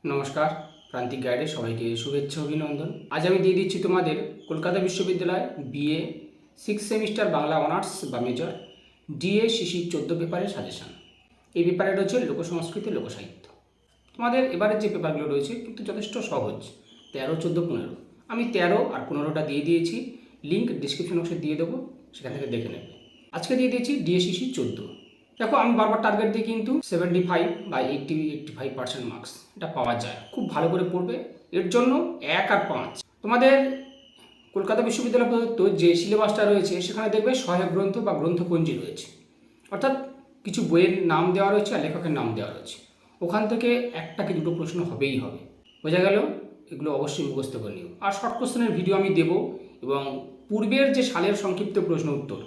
নমস্কার, প্রান্তিক গাইডে সবাইকে শুভেচ্ছা অভিনন্দন। আজ আমি দিয়ে দিচ্ছি তোমাদের কলকাতা বিশ্ববিদ্যালয় বিএ 6 সেমিস্টার বাংলা অনার্স বা মেজর ডিএ শিশির 14 পেপারের সাজেশান। এই পেপারে রয়েছে লোকসংস্কৃতি লোকসাহিত্য। তোমাদের এবারের যে পেপারগুলো রয়েছে কিন্তু যথেষ্ট সহজ, 13, 14, 15। আমি 13 আর 15টা দিয়ে দিয়েছি, লিঙ্ক ডিসক্রিপশন বক্সে দিয়ে দেবো, সেখান থেকে দেখে নেবে। আজকে দিয়ে দিয়েছি ডিএ শিশির 14। দেখো, আমি বারবার টার্গেট দিই কিন্তু 75 বা 85% মার্কস এটা পাওয়া যায়। খুব ভালো করে পড়বে, এর জন্য 1 আর 5। তোমাদের কলকাতা বিশ্ববিদ্যালয় প্রদত্ত যে সিলেবাসটা রয়েছে সেখানে দেখবে সহায়ক গ্রন্থ বা গ্রন্থপঞ্জি রয়েছে, অর্থাৎ কিছু বইয়ের নাম দেওয়া রয়েছে আর লেখকের নাম দেওয়া রয়েছে। ওখান থেকে একটা কি দুটো প্রশ্ন হবেই হবে, বোঝা গেল? এগুলো অবশ্যই মুখস্থ করে নিও। আর শর্ট কোশ্চেনের ভিডিও আমি দেবো, এবং পূর্বের যে সালের সংক্ষিপ্ত প্রশ্ন উত্তর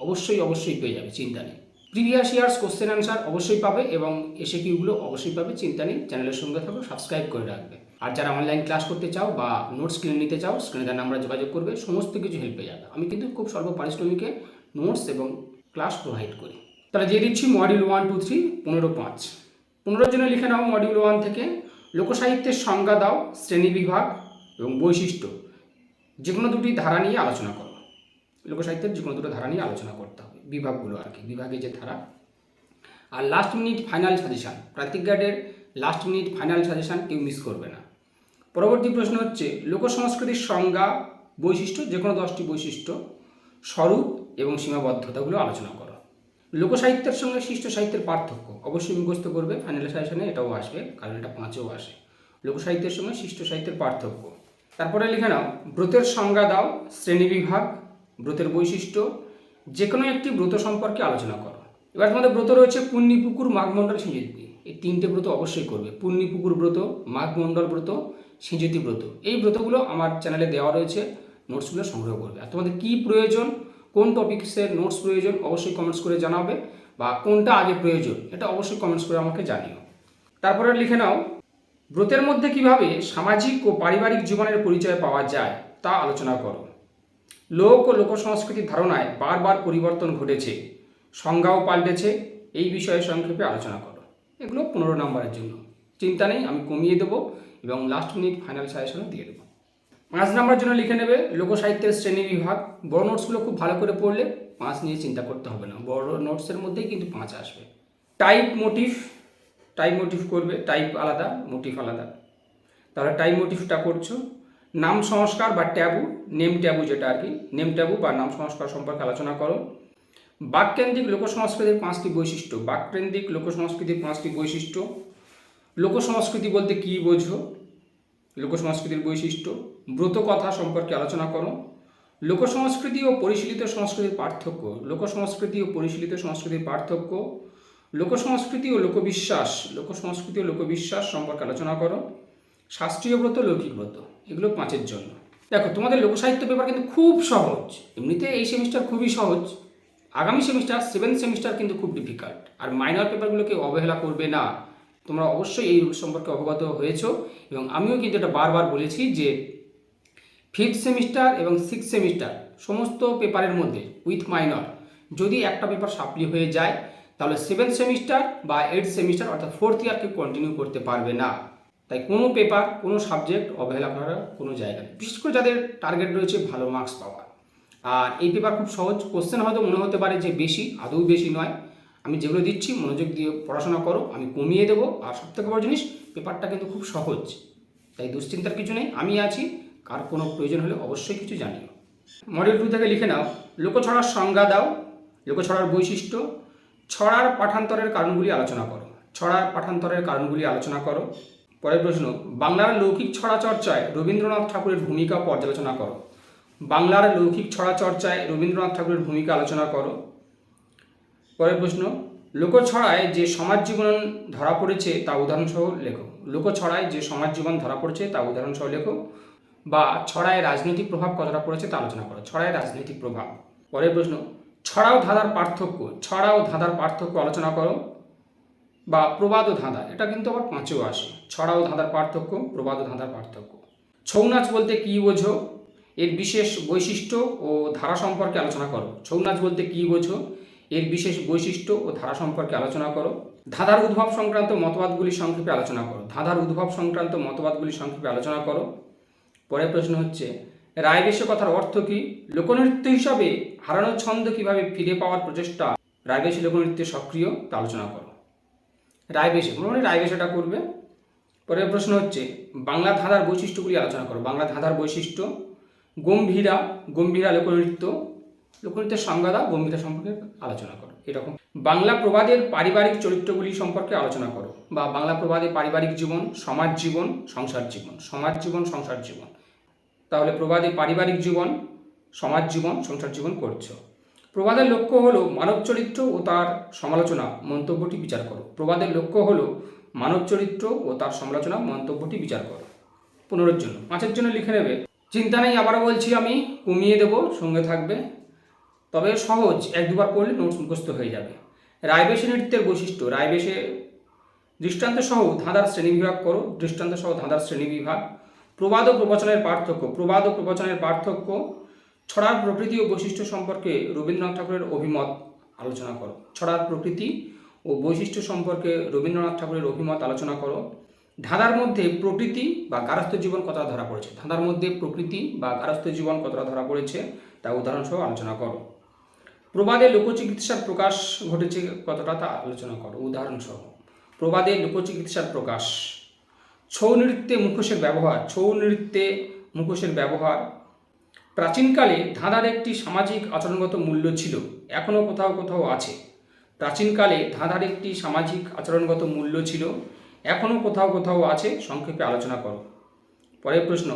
অবশ্যই পেয়ে যাবে, চিন্তা নেই। প্রিভিয়াস ইয়ার্স কোশ্চেন অ্যান্সার অবশ্যই পাবে, এবং এসএকিউগুলো অবশ্যই পাবে, চিন্তা নেই। চ্যানেলের সঙ্গে থাকো, সাবস্ক্রাইব করে রাখবে। আর যারা অনলাইন ক্লাস করতে চাও বা নোটস কিনে নিতে চাও, স্ক্রিনে দেওয়া নাম্বারে যোগাযোগ করবে, সমস্ত কিছু হেল্প পেয়ে যাবে। আমি কিন্তু খুব স্বল্প পারিশ্রমিকে নোটস এবং ক্লাস প্রোভাইড করি। তাহলে দিয়ে দিচ্ছি মডিউল 1, 2, 3, 15, 5। 15 জন্য লিখে নাও মডিউল 1 থেকে লোকসাহিত্যের সংজ্ঞা দাও, শ্রেণীবিভাগ এবং বৈশিষ্ট্য, যে কোনো দুটি ধারা নিয়ে আলোচনা করো। লোকসাহিত্যের যে কোনো দুটো ধারা নিয়ে আলোচনা করতে হবে, বিভাগগুলো আর কি, বিভাগে যে ধারা। আর লাস্ট মিনিট ফাইনাল সাজেশান, প্রান্তিক গাইডের লাস্ট মিনিট ফাইনাল সাজেশান কেউ মিস করবে না। পরবর্তী প্রশ্ন হচ্ছে লোকসংস্কৃতির সংজ্ঞা, বৈশিষ্ট্য, যে কোনো 10টি বৈশিষ্ট্য, স্বরূপ এবং সীমাবদ্ধতাগুলো আলোচনা করো। লোকসাহিত্যের সঙ্গে শিষ্ট সাহিত্যের পার্থক্য অবশ্যই মুখস্থ করবে, ফাইনাল সাজেশানে এটাও আসবে, কারণ এটা 5এও আসে। লোকসাহিত্যের সঙ্গে শিষ্ট সাহিত্যের পার্থক্য। তারপরে লিখে নাও ব্রতের সংজ্ঞা দাও, শ্রেণীবিভাগ, ব্রতের বৈশিষ্ট্য, যে কোনো একটি ব্রত সম্পর্কে আলোচনা করো। এবার তোমাদের ব্রত রয়েছে পুণ্যিপুকুর, মাঘমণ্ডল, সিঁজতি। এই 3টে ব্রত অবশ্যই করবে, পুণ্যিপুকুর ব্রত, মাঘমণ্ডল ব্রত, সিঁজতি ব্রত। এই ব্রতগুলো আমার চ্যানেলে দেওয়া রয়েছে, নোটসগুলো সংগ্রহ করবে। আর তোমাদের কী প্রয়োজন, কোন টপিক্সের নোটস প্রয়োজন অবশ্যই কমেন্টস করে জানাবে, বা কোনটা আগে প্রয়োজন এটা অবশ্যই কমেন্টস করে আমাকে জানিও। তারপরে লিখে নাও ব্রতের মধ্যে কিভাবে সামাজিক ও পারিবারিক জীবনের পরিচয় পাওয়া যায় তা আলোচনা করো। লোক ও লোকসংস্কৃতির ধারণায় বারবার পরিবর্তন ঘটেছে, সংজ্ঞাও পাল্টেছে, এই বিষয়ে সংক্ষেপে আলোচনা করো। এগুলো 15 নম্বরের জন্য, চিন্তা নেই, আমি কমিয়ে দেবো এবং লাস্ট মিনিট ফাইনাল সাজেশনও দিয়ে দেবো। 5 নম্বরের জন্য লিখে নেবে লোকসাহিত্যের শ্রেণীবিভাগ। বড় নোটসগুলো খুব ভালো করে পড়লে 5 নিয়ে চিন্তা করতে হবে না, বড় নোটসের মধ্যেই কিন্তু 5 আসবে। টাইপ মোটিভ করবে, টাইপ আলাদা, মোটিভ আলাদা। তাহলে টাইপ মোটিভটা করছো। নাম সংস্কার বা ট্যাবু, নেম ট্যাবু যেটা আর কি, নেম ট্যাবু বা নাম সংস্কার সম্পর্কে আলোচনা করো। বাককেন্দ্রিক লোকসংস্কৃতির 5টি বৈশিষ্ট্য, বাককেন্দ্রিক লোকসংস্কৃতির 5টি বৈশিষ্ট্য। লোকসংস্কৃতি বলতে কী বোঝো, লোকসংস্কৃতির বৈশিষ্ট্য। ব্রত কথা সম্পর্কে আলোচনা করো। লোকসংস্কৃতি ও পরিশীলিত সংস্কৃতির পার্থক্য, লোকসংস্কৃতি ও পরিশীলিত সংস্কৃতির পার্থক্য। লোকসংস্কৃতি ও লোকবিশ্বাস সম্পর্কে আলোচনা করো। শাস্ত্রীয় ব্রত, লৌকিক ব্রত, এগুলো 5-এর জন্য। দেখো, তোমাদের লোকসাহিত্য পেপার কিন্তু খুব সহজ, এমনিতে এই সেমিস্টার খুবই সহজ, আগামী সেমিস্টার 7th সেমিস্টার কিন্তু খুব ডিফিকাল্ট। আর মাইনর পেপারগুলোকে অবহেলা করবে না, তোমরা অবশ্যই এই রুল সম্পর্কে অবগত হয়েছো, এবং আমিও কিন্তু এটা বারবার বলেছি যে 5th সেমিস্টার এবং 6th সেমিস্টার সমস্ত পেপারের মধ্যে উইথ মাইনর যদি একটা পেপার সাপ্লি হয়ে যায়, তাহলে 7th সেমিস্টার বা 8th সেমিস্টার অর্থাৎ 4th ইয়ারকে কন্টিনিউ করতে পারবে না। তাই কোনো পেপার, কোনো সাবজেক্ট অবহেলা করার কোনো জায়গা নেই, বিশেষ করে যাদের টার্গেট রয়েছে ভালো মার্কস পাওয়া। আর এই পেপার খুব সহজ, কোশ্চেন হয়তো মনে হতে পারে যে বেশি, আদৌ বেশি নয়। আমি যেগুলো দিচ্ছি মনোযোগ দিয়ে পড়াশোনা করো, আমি কমিয়ে দেবো। আর সবথেকে বড় জিনিস, পেপারটা কিন্তু খুব সহজ, তাই দুশ্চিন্তার কিছু নেই, আমি আছি। কার কোনো প্রয়োজন হলে অবশ্যই কিছু জানিও। মডিউল 2 থেকে লিখে নাও লোকছড়ার সংজ্ঞা দাও, লোকছড়ার বৈশিষ্ট্য, ছড়ার পাঠান্তরের কারণগুলি আলোচনা করো। ছড়ার পাঠান্তরের কারণগুলি আলোচনা করো। পরের প্রশ্ন, বাংলার লৌকিক ছড়া চর্চায় রবীন্দ্রনাথ ঠাকুরের ভূমিকা পর্যালোচনা করো। বাংলার লৌকিক ছড়া চর্চায় রবীন্দ্রনাথ ঠাকুরের ভূমিকা আলোচনা করো। পরের প্রশ্ন, লোকছড়ায় যে সমাজ জীবন ধরা পড়েছে তা উদাহরণসহ লেখো। লোকছড়ায় যে সমাজ জীবন ধরা পড়েছে তা উদাহরণসহ লেখো। বা ছড়ায় রাজনৈতিক প্রভাব কতটা পড়েছে তা আলোচনা করো। ছড়ায় রাজনৈতিক প্রভাব। পরের প্রশ্ন, ছড়া ও ধাঁধার পার্থক্য আলোচনা করো। বা প্রবাদ ও ধাঁধা, এটা কিন্তু আবার 5এও আসে। ছড়া ও ধাঁধার পার্থক্য, প্রবাদ ও ধাঁধার পার্থক্য। ছৌ নাচ বলতে কী বোঝো, এর বিশেষ বৈশিষ্ট্য ও ধারা সম্পর্কে আলোচনা করো। ছৌ নাচ বলতে কী বোঝো, এর বিশেষ বৈশিষ্ট্য ও ধারা সম্পর্কে আলোচনা করো। ধাঁধার উদ্ভব সংক্রান্ত মতবাদগুলি সংক্ষেপে আলোচনা করো। ধাঁধার উদ্ভব সংক্রান্ত মতবাদগুলি সংক্ষেপে আলোচনা করো। পরের প্রশ্ন হচ্ছে রায়বেশে কথার অর্থ কী? লোকনৃত্য হিসাবে হারানো ছন্দ কিভাবে ফিরে পাওয়ার প্রচেষ্টা রায়বেশে লোকনৃত্যে সক্রিয় তা আলোচনা করো। রায়বেশে মোটামুটি রায়বেশাটা করবে। পরের প্রশ্ন হচ্ছে বাংলা ধাঁধার বৈশিষ্ট্যগুলি আলোচনা করো। বাংলা ধাঁধার বৈশিষ্ট্য গম্ভীরা, গম্ভীরা লোকনৃত্য, লোকনৃত্যের সংজ্ঞা দাও, গম্ভীরা সম্পর্কে আলোচনা করো। এরকম বাংলা প্রবাদের পারিবারিক চরিত্রগুলি সম্পর্কে আলোচনা করো, বা বাংলা প্রবাদে পারিবারিক জীবন, সমাজ জীবন, সংসার জীবন, সমাজ জীবন, সংসার জীবন। তাহলে প্রবাদে পারিবারিক জীবন, সমাজ জীবন, সংসার জীবন করছো। প্রবাদের লক্ষ্য হলো মানব চরিত্র ও তার সমালোচনা মন্তব্যটি বিচার করো। প্রবাদের লক্ষ্য হলো মানব চরিত্র ও তার সমালোচনা মন্তব্যটি বিচার করো। 15 জন্য 5 জন্য লিখে নেবে। চিন্তা নেই, আবারও বলছি আমি, কমিয়ে দেবো, সঙ্গে থাকবে, তবে সহজ, 1-2বার পড়লে নোটস মুখস্থ হয়ে যাবে। রায়বেশে নৃত্যের বৈশিষ্ট্য। রায়বেশে দৃষ্টান্ত সহ ধাঁধার শ্রেণীবিভাগ করো। দৃষ্টান্ত সহ ধাঁধার শ্রেণীবিভাগ। প্রবাদ ও প্রবচনের পার্থক্য। প্রবাদ ও প্রবচনের পার্থক্য। ছড়ার প্রকৃতি ও বৈশিষ্ট্য সম্পর্কে রবীন্দ্রনাথ ঠাকুরের অভিমত আলোচনা করো। ছড়ার প্রকৃতি ও বৈশিষ্ট্য সম্পর্কে রবীন্দ্রনাথ ঠাকুরের অভিমত আলোচনা করো। ধাঁধার মধ্যে প্রকৃতি বা গার্হস্থ্য জীবন কতটা ধরা পড়েছে। ধাঁধার মধ্যে প্রকৃতি বা গার্হস্থ্য জীবন কতটা ধরা পড়েছে তা উদাহরণসহ আলোচনা করো। প্রবাদে লোকচিকিৎসার প্রকাশ ঘটেছে কতটা তা আলোচনা করো, উদাহরণসহ। প্রবাদে লোকচিকিৎসার প্রকাশ। ছৌ নৃত্যে মুখোশের ব্যবহার। ছৌ নৃত্যে মুখোশের ব্যবহার। প্রাচীনকালে ধাঁধার একটি সামাজিক আচরণগত মূল্য ছিল, এখনও কোথাও কোথাও আছে। প্রাচীনকালে ধাঁধার একটি সামাজিক আচরণগত মূল্য ছিল, এখনও কোথাও কোথাও আছে, সংক্ষেপে আলোচনা করো। পরের প্রশ্ন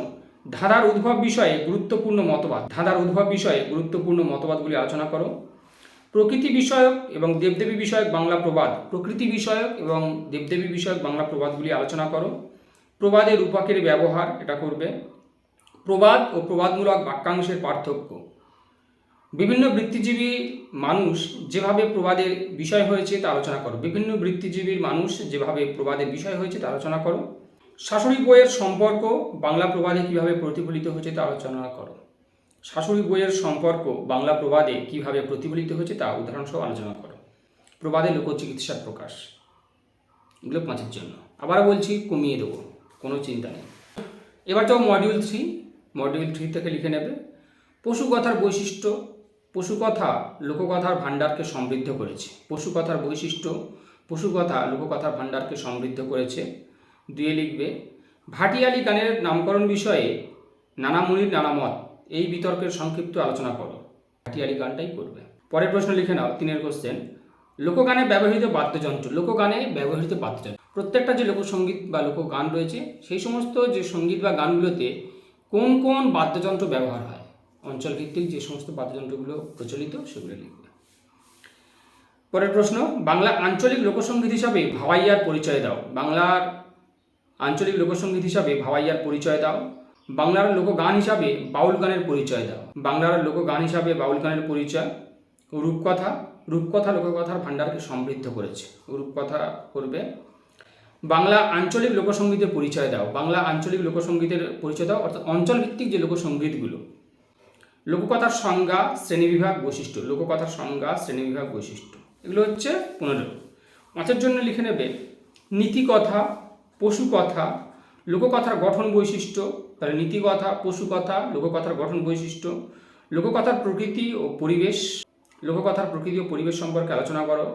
ধাঁধার উদ্ভব বিষয়ে গুরুত্বপূর্ণ মতবাদ। ধাঁধার উদ্ভব বিষয়ে গুরুত্বপূর্ণ মতবাদগুলি আলোচনা করো। প্রকৃতি বিষয়ক এবং দেবদেবী বিষয়ক বাংলা প্রবাদ। প্রকৃতি বিষয়ক এবং দেবদেবী বিষয়ক বাংলা প্রবাদগুলি আলোচনা করো। প্রবাদে রূপকের ব্যবহার, এটা করবে। প্রবাদ ও প্রবাদমূলক বাক্যাংশের পার্থক্য। বিভিন্ন বৃত্তিজীবী মানুষ যেভাবে প্রবাদের বিষয় হয়েছে তা আলোচনা করো। বিভিন্ন বৃত্তিজীবীর মানুষ যেভাবে প্রবাদের বিষয় হয়েছে তা আলোচনা করো। শাশুড়ি বইয়ের সম্পর্ক বাংলা প্রবাদে কিভাবে প্রতিফলিত হয়েছে তা আলোচনা করো। শাশুড়ি বইয়ের সম্পর্ক বাংলা প্রবাদে কিভাবে প্রতিফলিত হয়েছে তা উদাহরণসহ আলোচনা করো। প্রবাদে লোকচিকিৎসার প্রকাশ। এগুলো 5 জন্য। আবার বলছি, কমিয়ে দেবো, কোনো চিন্তা নেই। এবার যাও মডিউল 3। মডিউল 3 থেকে লিখে নেবে পশুকথার বৈশিষ্ট্য। পশুকথা লোককথার ভাণ্ডারকে সমৃদ্ধ করেছে। পশুকথার বৈশিষ্ট্য। পশুকথা লোককথার ভাণ্ডারকে সমৃদ্ধ করেছে। 2 লিখবে ভাটিয়ালি গানের নামকরণ বিষয়ে নানা মুনির নানা মত, এই বিতর্কের সংক্ষিপ্ত আলোচনা করো। ভাটিয়ালি গানটাই করবে। পরের প্রশ্ন লিখে নাও, 3 কোশ্চেন। লোকগানে ব্যবহৃত বাদ্যযন্ত্র। লোকগানে ব্যবহৃত বাদ্যযন্ত্র। প্রত্যেকটা যে লোকসঙ্গীত বা লোকগান রয়েছে সেই সমস্ত যে সঙ্গীত বা গানগুলোতে কোন কোন বাদ্যযন্ত্র ব্যবহার হয়, অঞ্চলভিত্তিক যে সমস্ত বাদ্যযন্ত্রগুলো প্রচলিত সেগুলো লিখবে। পরের প্রশ্ন বাংলা আঞ্চলিক লোকসঙ্গীত হিসাবে ভাওয়াইয়ার পরিচয় দাও। বাংলার আঞ্চলিক লোকসঙ্গীত হিসাবে ভাওয়াইয়ার পরিচয় দাও। বাংলার লোকগান হিসাবে বাউল গানের পরিচয় দাও। বাংলার লোকগান হিসাবে বাউল গানের পরিচয়। রূপকথা। রূপকথা লোককথার ভাণ্ডারকে সমৃদ্ধ করেছে। রূপকথা করবে। বাংলা আঞ্চলিক লোকসঙ্গীতের পরিচয় দাও। বাংলা আঞ্চলিক লোকসঙ্গীতের পরিচয় দাও, অর্থাৎ অঞ্চলভিত্তিক যে লোকসঙ্গীতগুলো। লোককথার সংজ্ঞা, শ্রেণীবিভাগ, বৈশিষ্ট্য। লোককথার সংজ্ঞা, শ্রেণীবিভাগ, বৈশিষ্ট্য। এগুলো হচ্ছে 15। 5 জন্য লিখে নেবে নীতিকথা, পশুকথা, লোককথার গঠন বৈশিষ্ট্য। তাহলে নীতিকথা, পশুকথা, লোককথার গঠন বৈশিষ্ট্য। লোককথার প্রকৃতি ও পরিবেশ। লোককথার প্রকৃতি ও পরিবেশ সম্পর্কে আলোচনা করো।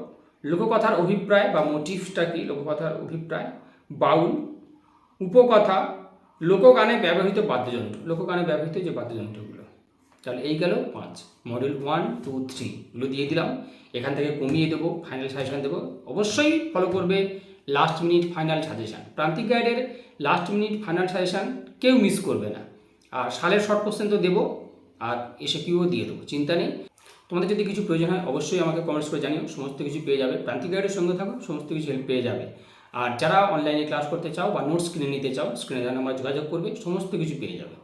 লোককথার অভিপ্রায় বা মোটিভটা কি, লোককথার অভিপ্রায়। বাউল। উপকথা, লোকগানে ব্যবহৃত বাদ্যযন্ত্র। লোকগানে ব্যবহৃত যে বাদ্যযন্ত্রগুলো। তাহলে এই গেল 5। মডিউল 1, 2, 3 এগুলো দিয়ে দিলাম। এখান থেকে কমিয়ে দেবো, ফাইনাল সাজেশন দেবো। অবশ্যই ফলো করবে লাস্ট মিনিট ফাইনাল সাজেশান। প্রান্তিক গাইডের লাস্ট মিনিট ফাইনাল সাজেশান কেউ মিস করবে না। আর সালের শর্ট কোশ্চেন তো দেবো, আর এসএকিউও দিয়ে দেবো, চিন্তা নেই। তোমাদের যদি কিছু প্রয়োজন হয় অবশ্যই আমাকে কমেন্টস করে জানিও, সমস্ত কিছু পেয়ে যাবে। প্রান্তিক গাইডের সঙ্গে থাকো, সমস্ত কিছু হেল্প পেয়ে যাবে। আর যারা অনলাইনে ক্লাস করতে চাও বা নোটস কিনে নিতে চাও, স্ক্রিনে দেওয়া নাম্বারে যোগাযোগ করবে, সমস্ত কিছু পেয়ে যাবে।